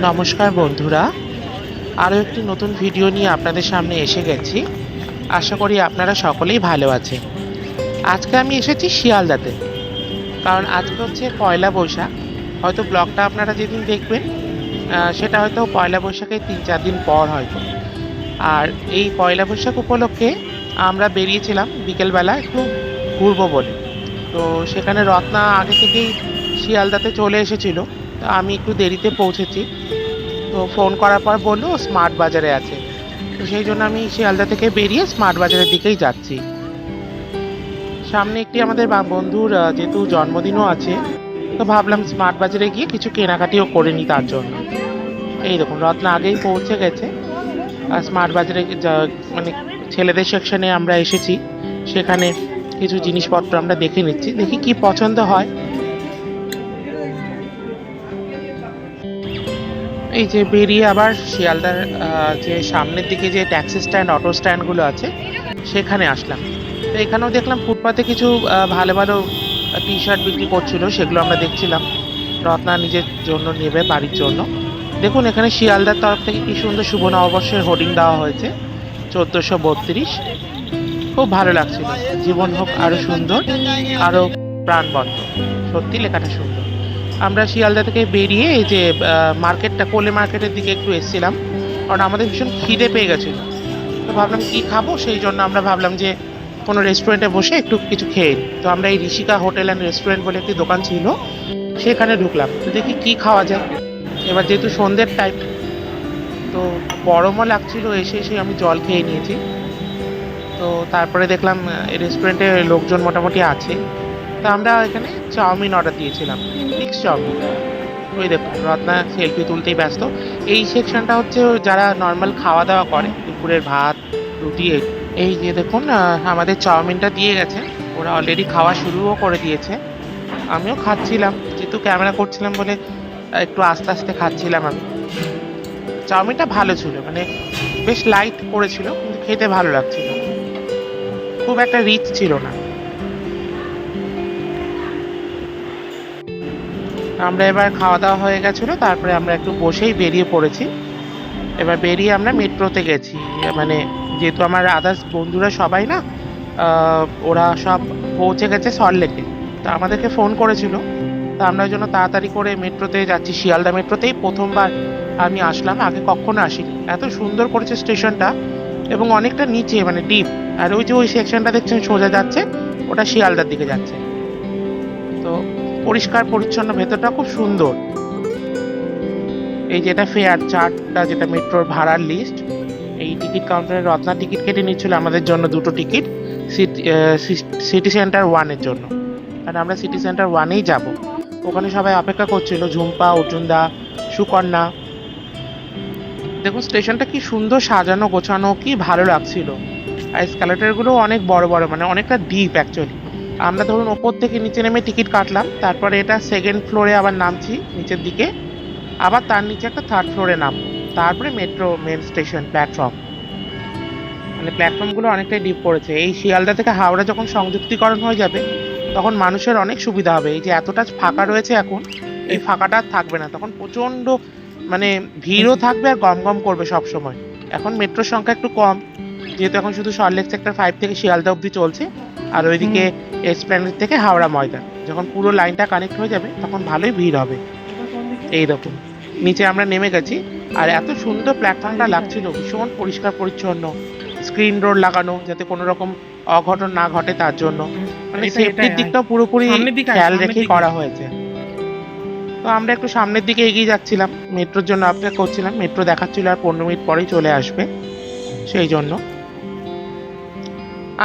নমস্কার বন্ধুরা, আরও একটি নতুন ভিডিও নিয়ে আপনাদের সামনে এসে গেছি। আশা করি আপনারা সকলেই ভালো আছেন। আজকে আমি এসেছি শিয়ালদাতে, কারণ আজকে হচ্ছে পয়লা বৈশাখ। হয়তো ব্লগটা আপনারা যেদিন দেখবেন সেটা হয়তো পয়লা বৈশাখের 3-4 দিন পর হয়তো। আর এই পয়লা বৈশাখ উপলক্ষে আমরা বেরিয়েছিলাম বিকেলবেলা একটু ঘুরবো বলে। তো সেখানে রত্না আগে থেকেই শিয়ালদাতে চলে এসেছিল, তো আমি একটু দেরিতে পৌঁছেছি। তো ফোন করার পর বললো স্মার্ট বাজারে আছে। তো সেই জন্য আমি শিয়ালদা থেকে বেরিয়ে স্মার্ট বাজারের দিকেই যাচ্ছি। সামনে একটি আমাদের বন্ধুর যেহেতু জন্মদিনও আছে, তো ভাবলাম স্মার্ট বাজারে গিয়ে কিছু কেনাকাটিও করে নিই তার জন্য। এই দেখুন রত্না আগেই পৌঁছে গেছে। আর স্মার্ট বাজারে মানে ছেলেদের সেকশনে আমরা এসেছি, সেখানে কিছু জিনিসপত্র আমরা দেখে নিচ্ছি, দেখি কি পছন্দ হয়। এই যে বেরিয়ে আবার শিয়ালদার যে সামনের দিকে যে ট্যাক্সি স্ট্যান্ড, অটো স্ট্যান্ডগুলো আছে সেখানে আসলাম। তো এখানেও দেখলাম ফুটপাতে কিছু ভালো ভালো টি শার্ট বিক্রি করছিল, সেগুলো আমরা দেখছিলাম। রত্না নিজের জন্য নেবে, বাড়ির জন্য। দেখুন এখানে শিয়ালদার তরফ থেকে কি সুন্দর শুভ নববর্ষের হোর্ডিং দেওয়া হয়েছে, 1432। খুব ভালো লাগছিল। জীবন হোক আরো সুন্দর, আরো প্রাণবন্ত। সত্যি লেখাটা সুন্দর। আমরা শিয়ালদা থেকে বেরিয়ে এই যে মার্কেটটা, কোলে মার্কেটের দিকে একটু এসেছিলাম, কারণ আমাদের ভীষণ খিদে পেয়ে গেছিল। তো ভাবলাম কি খাবো, সেই জন্য আমরা ভাবলাম যে কোনো রেস্টুরেন্টে বসে একটু কিছু খেয়ে নিই। তো আমরা এই ঋষিকা হোটেল অ্যান্ড রেস্টুরেন্ট বলে একটি দোকান ছিল, সেখানে ঢুকলাম। তো দেখি কি খাওয়া যায়। এবার যেহেতু সন্ধ্যের টাইম, তো গরমও লাগছিল, এসে এসে আমি জল খেয়ে নিয়েছি। তো তারপরে দেখলাম এই রেস্টুরেন্টে লোকজন মোটামুটি আছে। তো আমরা এখানে চাউমিন অর্ডার দিয়েছিলাম, মিক্স চাউমিন। ওই দেখুন রত্না সেলফি তুলতেই ব্যস্ত। এই সেকশনটা হচ্ছে যারা নর্মাল খাওয়া দাওয়া করে, দুপুরের ভাত রুটি। এই যে দেখুন আমাদের চাউমিনটা দিয়ে গেছে, ওরা অলরেডি খাওয়া শুরুও করে দিয়েছে। আমিও খাচ্ছিলাম, যেহেতু ক্যামেরা করছিলাম বলে একটু আস্তে আস্তে খাচ্ছিলাম আমি। চাউমিনটা ভালো ছিল, মানে বেশ লাইট করেছিল, কিন্তু খেতে ভালো লাগছিল, খুব একটা রিচ ছিল না। আমরা এবার খাওয়া দাওয়া হয়ে গেছিলো, তারপরে আমরা একটু বসেই বেরিয়ে পড়েছি। এবার বেরিয়ে আমরা মেট্রোতে গেছি, মানে যেহেতু আমার আদার্স বন্ধুরা সবাই না, ওরা সব পৌঁছে গেছে সল্টলেকে। তা আমাদেরকে ফোন করেছিল, তা আমরা ওই জন্য তাড়াতাড়ি করে মেট্রোতে যাচ্ছি। শিয়ালদা মেট্রোতেই প্রথমবার আমি আসলাম, আগে কখনো আসিনি। এত সুন্দর করেছে স্টেশনটা, এবং অনেকটা নিচে, মানে ডিপ। আর ওই যে ওই সেকশনটা দেখছেন সোজা যাচ্ছে, ওটা শিয়ালদার দিকে যাচ্ছে। তো পরিষ্কার পরিচ্ছন্ন, ভেতরটা খুব সুন্দর। এই যেটা ফেয়ার চার্টটা, যেটা মেট্রোর ভাড়ার লিস্ট, এই টিকিট কাউন্টারে রত্না টিকিট কেটে নিচ্ছিল আমাদের জন্য দুটো টিকিট, সিটি সেন্টার ওয়ানের জন্য। কারণ আমরা সিটি সেন্টার ওয়ানেই যাব। ওখানে সবাই অপেক্ষা করছিল, ঝুম্পা, অর্জুনদা, সুকন্যা। দেখুন স্টেশনটা কি সুন্দর সাজানো গোছানো, কি ভালো লাগছিল। আর এসকালেটরগুলো অনেক বড় বড়, মানে অনেকটা ডিপ অ্যাকচুয়ালি। আমরা ধরুন ওপর থেকে নিচে নেমে টিকিট কাটলাম, তারপরে এটা সেকেন্ড ফ্লোরে আবার নামছি নিচের দিকে, আবার তার নিচে একটা থার্ড ফ্লোরে নামবো, তারপরে মেট্রো মেন স্টেশন প্ল্যাটফর্ম। মানে প্ল্যাটফর্মগুলো অনেকটাই ডিপ পড়েছে। এই শিয়ালদা থেকে হাওড়া যখন সংযুক্তিকরণ হয়ে যাবে, তখন মানুষের অনেক সুবিধা হবে। এই যে এতটা ফাঁকা রয়েছে এখন, এই ফাঁকাটা আর থাকবে না, তখন প্রচণ্ড মানে ভিড়ও থাকবে আর গম গম করবে সব সময়। এখন মেট্রোর সংখ্যা একটু কম, যেহেতু এখন শুধু সল্টলেক সেক্টর 5 থেকে শিয়ালদা অবধি চলছে। আর ওইদিকে এসপ্ল্যানেড থেকে হাওড়া ময়দান, যখন পুরো লাইনটা কানেক্ট হয়ে যাবে তখন ভালোই ভিড় হবে। এই দেখুন নিচে আমরা নেমে গেছি, আর এত সুন্দর প্ল্যাটফর্মটা লাগছিল, ভীষণ পরিষ্কার পরিচ্ছন্ন। স্ক্রিন ডোর লাগানো, যাতে কোনো রকম অঘটন না ঘটে তার জন্য, মানে সেফটির দিকটাও পুরোপুরি খেয়াল রেখেই করা হয়েছে। তো আমরা একটু সামনের দিকে এগিয়ে যাচ্ছিলাম, মেট্রোর জন্য অপেক্ষা করছিলাম। মেট্রো দেখাচ্ছিল আর 15 মিনিট পরেই চলে আসবে, সেই জন্য।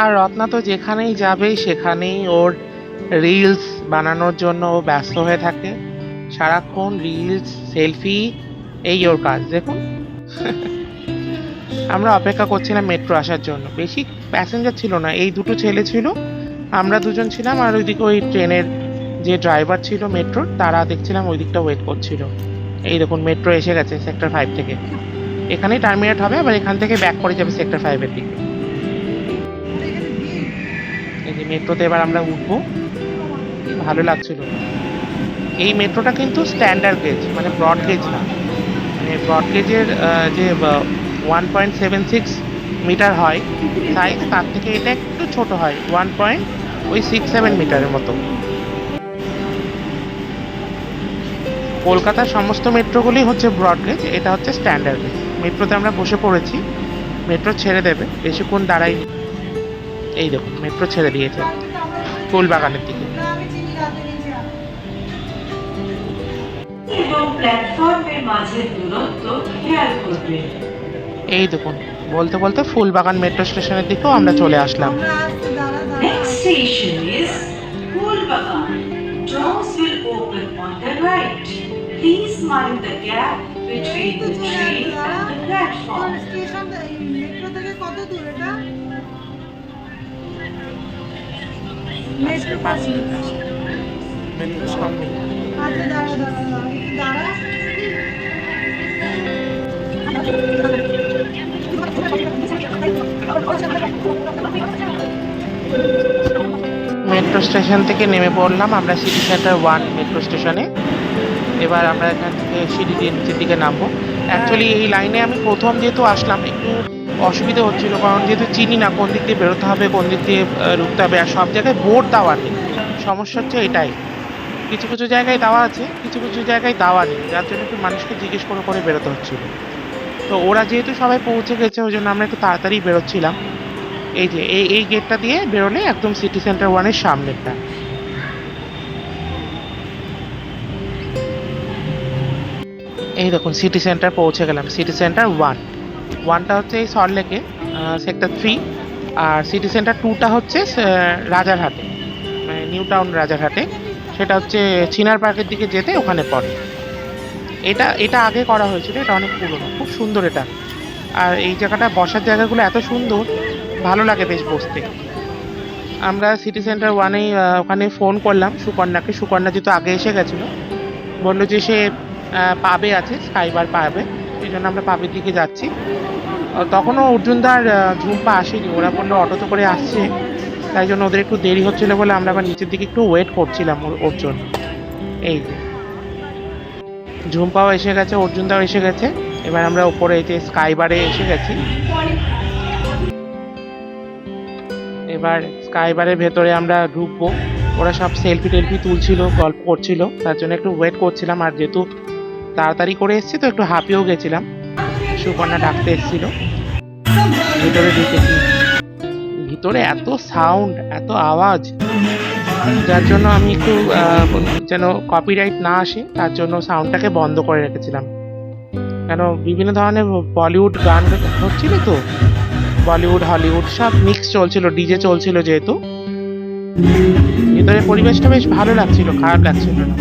আর রত্না তো যেখানেই যাবে সেখানেই ওর রিলস বানানোর জন্য ও ব্যস্ত হয়ে থাকে। সারাক্ষণ রিলস, সেলফি, এই ওর কাজ। দেখুন আমরা অপেক্ষা করছিলাম মেট্রো আসার জন্য। বেশি প্যাসেঞ্জার ছিল না, এই দুটো ছেলে ছিল, আমরা দুজন ছিলাম, আর ওইদিকে ওই ট্রেনের যে ড্রাইভার ছিল মেট্রোর, তারা দেখছিলাম ওই দিকটা ওয়েট করছিল। এই দেখুন মেট্রো এসে গেছে সেক্টর 5 থেকে, এখানেই টার্মিনেট হবে, আবার এখান থেকে ব্যাক করে যাবে সেক্টর 5-এর দিকে। এই যে মেট্রোতে এবার আমরা উঠবো, ভালো লাগছিল। এই মেট্রোটা কিন্তু স্ট্যান্ডার্ড গেজ, মানে ব্রড গেজ না। মানে ব্রডগেজের যে 1.76 মিটার হয় সাইজ, তার থেকে এটা একটু ছোট হয়, 1.67 মিটারের মতো। কলকাতার সমস্ত মেট্রোগুলি হচ্ছে ব্রডগেজ, এটা হচ্ছে স্ট্যান্ডার্ড গেজ। মেট্রোতে আমরা বসে পড়েছি, মেট্রো ছেড়ে দেবে, বেশিক্ষণ দাঁড়াইনি। এই দেখুন মেট্রো ছেড়ে দিয়েছে ফুলবাগানের দিকে। এই দেখুন বলতে বলতে ফুলবাগান মেট্রো স্টেশনের দিকেও আমরা চলে আসলাম। Next station is Phoolbagan. Doors will open on the right. Please mind the gap between the train and the platform. Metro থেকে কত দূর এটা? মেট্রো পাশে। মেট্রোর সামনে। আচ্ছা দাঁড়া। মেট্রো স্টেশন থেকে নেমে পড়লাম আমরা সিটি সেন্টার 1 মেট্রো স্টেশনে। এবার আমরা এখান থেকে সিঁড়ি দিয়ে নিচের দিকে নামবো। অ্যাকচুয়ালি এই লাইনে আমি প্রথম যেহেতু আসলাম একটু অসুবিধা হচ্ছিল, কারণ যেহেতু চিনি না কোন দিক দিয়ে বেরোতে হবে, কোন দিক দিয়ে ঢুকতে হবে, আর সব জায়গায় বোর্ড দেওয়া নেই। সমস্যা হচ্ছে এটাই, কিছু কিছু জায়গায় দেওয়া আছে, কিছু কিছু জায়গায় দেওয়া নেই, যার জন্য একটু মানুষকে জিজ্ঞেস করে করে বেরোতে হচ্ছিল। তো ওরা যেহেতু সবাই পৌঁছে গেছে, ওই জন্য আমরা একটু তাড়াতাড়ি বেরোচ্ছিলাম। এই যে এই গেটটা দিয়ে বেরোলে একদম সিটি সেন্টার 1-এর সামনেরটা। এই দেখুন সিটি সেন্টার পৌঁছে গেলাম। সিটি সেন্টার 1টা হচ্ছে এই সল্টলেকে, সেক্টর 3, আর সিটি সেন্টার 2টা হচ্ছে রাজারহাটে, মানে নিউ টাউন রাজারহাটে। সেটা হচ্ছে চিনার পার্কের দিকে যেতে ওখানে পড়ে। এটা এটা আগে করা হয়েছিল, এটা অনেক পুরনো, খুব সুন্দর এটা। আর এই জায়গাটা বসার জায়গাগুলো এত সুন্দর, ভালো লাগে বেশ বসতে। আমরা সিটি সেন্টার 1-এ ওখানে ফোন করলাম সুকন্যাকে। সুকন্যা যেহেতু আগে এসে গেছিলো, বললো যে সে পাবে আছে, স্কাইবার পাবে, সেই জন্য আমরা পাবের দিকে যাচ্ছি। তখনও অর্জুনদার ঝুম্পা আসেনি, ওরা বললো অটোতে করে আসছে, তাই জন্য ওদের একটু দেরি হচ্ছিলো বলে আমরা আবার নিচের দিকে একটু ওয়েট করছিলাম ওর জন্য। এই যে ঝুম্পাও এসে গেছে, অর্জুনদাও এসে গেছে। এবার আমরা উপরে এই যে স্কাইবারে এসে গেছি। এবার স্কাইবারের ভেতরে আমরা ঢুকবো। ওরা সব সেলফি টেলফি তুলছিল, গল্প করছিল, তার জন্য একটু ওয়েট করছিলাম। আর যেহেতু তাড়াতাড়ি করে এসেছি তো একটু হাঁপিয়েও গেছিলাম। সুকন্যা ডাকতে এসেছিল। ভিতরে ঢুকেছি, ভিতরে এত সাউন্ড, এত আওয়াজ, যার জন্য আমি একটু যেন কপিরাইট না আসে তার জন্য সাউন্ডটাকে বন্ধ করে রেখেছিলাম। কেন বিভিন্ন ধরনের বলিউড গান হচ্ছিল তো, বলিউড হলিউড সব মিক্স চলছিল, ডিজে চলছিল যেহেতু। ভিতরে পরিবেশটা বেশ ভালো লাগছিল, খারাপ লাগছিল না।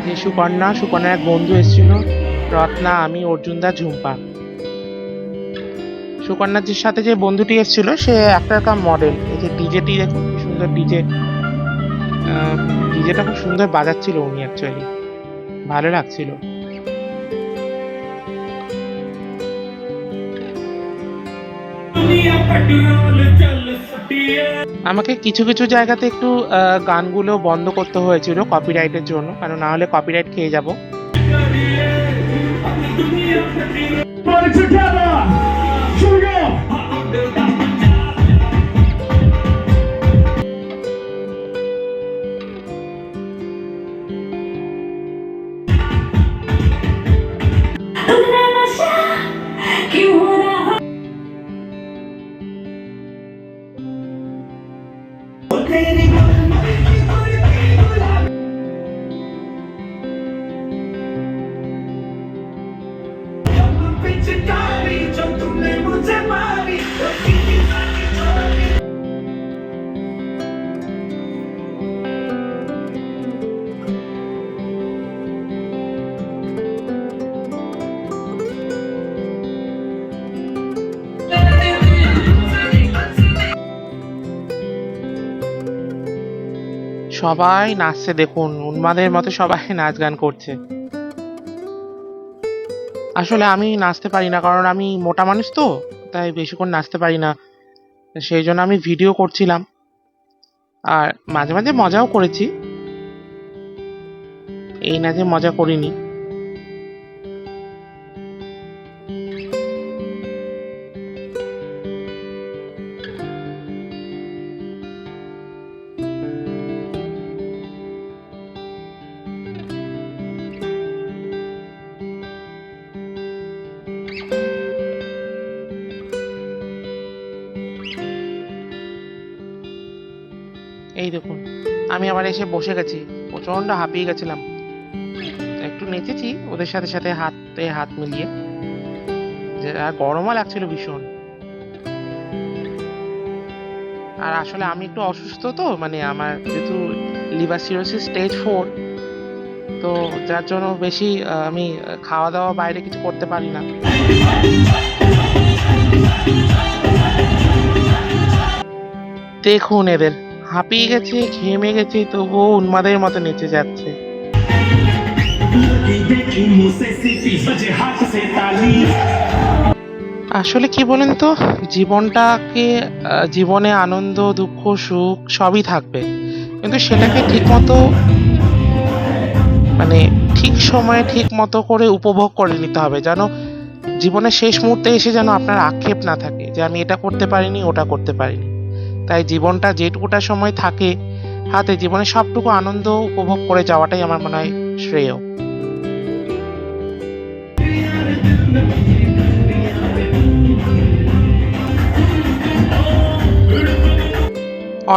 যে সুকন্যার এক বন্ধু এসেছিল, রত্না, আমি, অর্জুনদা, ঝুম্পা। সুকন্যার সাথে যে বন্ধুটি এসেছিল সে একটা মডেল। এই যে ডিজেটি দেখুন কি সুন্দর ডিজে, ডিজেটা খুব সুন্দর বাজাচ্ছিল উনি, অ্যাকচুয়ালি ভালো লাগছিল। আমাকে কিছু কিছু জায়গাতে একটু গানগুলো বন্ধ করতে হয়েছিল কপিরাইটের জন্য, কারণ না হলে কপিরাইট খেয়ে যাব। সবাই নাচছে দেখুন, উন্মাদের মতো সবাই নাচ গান করছে। আসলে আমি নাচতে পারি না, কারণ আমি মোটা মানুষ তো, তাই বেশিক্ষণ নাচতে পারি না। সেই জন্য আমি ভিডিও করছিলাম, আর মাঝে মাঝে মজাও করেছি। এই না যে মজা করিনি। এই দেখুন, আমি আবার এসে বসে গেছি, প্রচন্ড হাঁপিয়ে গেছিলাম। একটু নেচেছি ওদের সাথে সাথে হাতে হাত মিলিয়ে, যে আর গরমও লাগছিল ভীষণ। আর আসলে আমি একটু অসুস্থ, তো মানে আমার যেহেতু লিভার সিরোসিস স্টেজ 4, তো যার জন্য বেশি আমি খাওয়া দাওয়া বাইরে কিছু করতে পারি না। দেখুন এদের, হাঁপিয়ে গেছে, ঘেমে গেছে, তবুও উন্মাদের মতো নেচে যাচ্ছে। আসলে কি বলেন তো, জীবনটাকে জীবনে আনন্দ দুঃখ সুখ সবই থাকবে, কিন্তু সেটাকে ঠিক মতো মানে ঠিক সময়ে ঠিক মতো করে উপভোগ করে নিতে হবে, যেন জীবনের শেষ মুহূর্তে এসে যেন আপনার আক্ষেপ না থাকে যে আমি এটা করতে পারিনি, ওটা করতে পারিনি। তাই জীবনটা যেটুকুটা সময় থাকে হাতে, জীবনে সবটুকু আনন্দ উপভোগ করে যাওয়াটাই আমার মনে হয় শ্রেয়।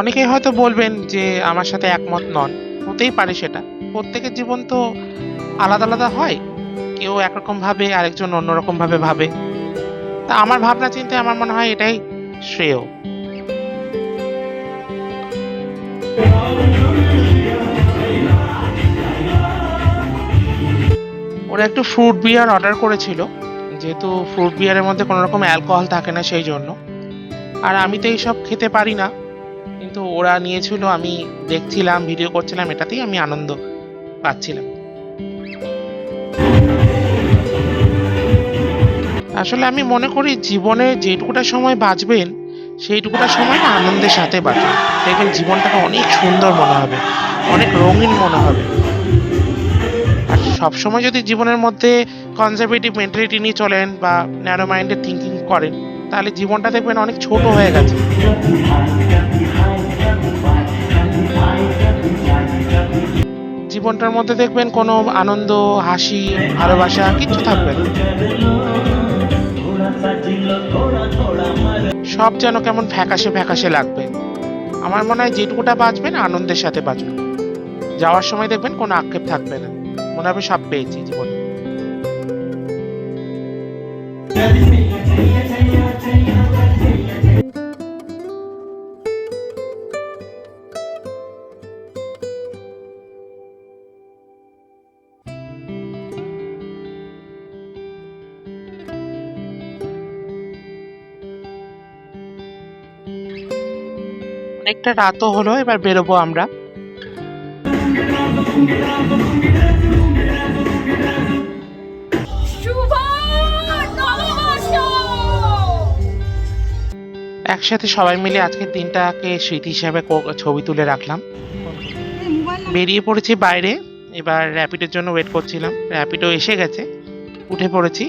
অনেকেই হয়তো বলবেন যে আমার সাথে একমত নন, হতেই পারে, সেটা প্রত্যেকের জীবন তো আলাদা আলাদা হয়, কেউ একরকম ভাবে, আরেকজন অন্যরকম ভাবে ভাবে। তা আমার ভাবনা চিন্তায় আমার মনে হয় এটাই শ্রেয়। ওরা একটু ফ্রুট বিয়ার অর্ডার করেছিল, যেহেতু ফ্রুট বিয়ারের মধ্যে কোনো রকম অ্যালকোহল থাকে না সেই জন্য। আর আমি তো এইসব খেতে পারি না, কিন্তু ওরা নিয়েছিল, আমি দেখছিলাম, ভিডিও করছিলাম, এটাতেই আমি আনন্দ পাচ্ছিলাম। আসলে আমি মনে করি জীবনে যেটুকুটা সময় বাঁচবেন সেইটুকুটা সময় না আনন্দের সাথে বাঁচুন, দেখবেন জীবনটাকে অনেক সুন্দর মনে হবে, অনেক রঙিন মনে হবে। আর সবসময় যদি জীবনের মধ্যে কনজারভেটিভ মেন্টালিটি নিয়ে চলেন বা ন্যারো মাইন্ডেড থিঙ্কিং করেন, তাহলে জীবনটা দেখবেন অনেক ছোট হয়ে গেছে। জীবনটার মধ্যে দেখবেন কোনো আনন্দ, হাসি, ভালোবাসা কিচ্ছু থাকবে না। সব যেন কেমন ফ্যাকাশে ফ্যাকাশে লাগবে। আমার মনে হয় যেটুকুটা বাঁচবেন আনন্দের সাথে বাঁচবেন, যাওয়ার সময় দেখবেন কোনো আক্ষেপ থাকবে না, মনে হবে সব পেয়েছি জীবনে। অনেকটা রাতও হলো, এবার বেরোবো আমরা। একসাথে সবাই মিলে আজকের দিনটাকে স্মৃতি হিসাবে ছবি তুলে রাখলাম। বেরিয়ে পড়েছি বাইরে, এবার র্যাপিডোর জন্য ওয়েট করছিলাম। র্যাপিডো এসে গেছে, উঠে পড়েছি।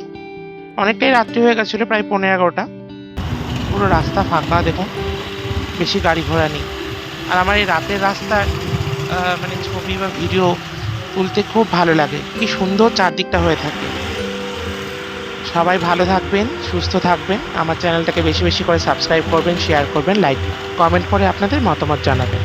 অনেকটাই রাত্রি হয়ে গেছিল, প্রায় 11:30। পুরো রাস্তা ফাঁকা, দেখুন বেশি গাড়ি ঘোড়া নেই। আর আমার এই রাতের রাস্তার মানে ছবি বা ভিডিও তুলতে খুব ভালো লাগে, কি সুন্দর চারদিকটা হয়ে থাকে। সবাই ভালো থাকবেন, সুস্থ থাকবেন। আমার চ্যানেলটাকে বেশি বেশি করে সাবস্ক্রাইব করবেন, শেয়ার করবেন, লাইক কমেন্ট করে আপনাদের মতামত জানাবেন।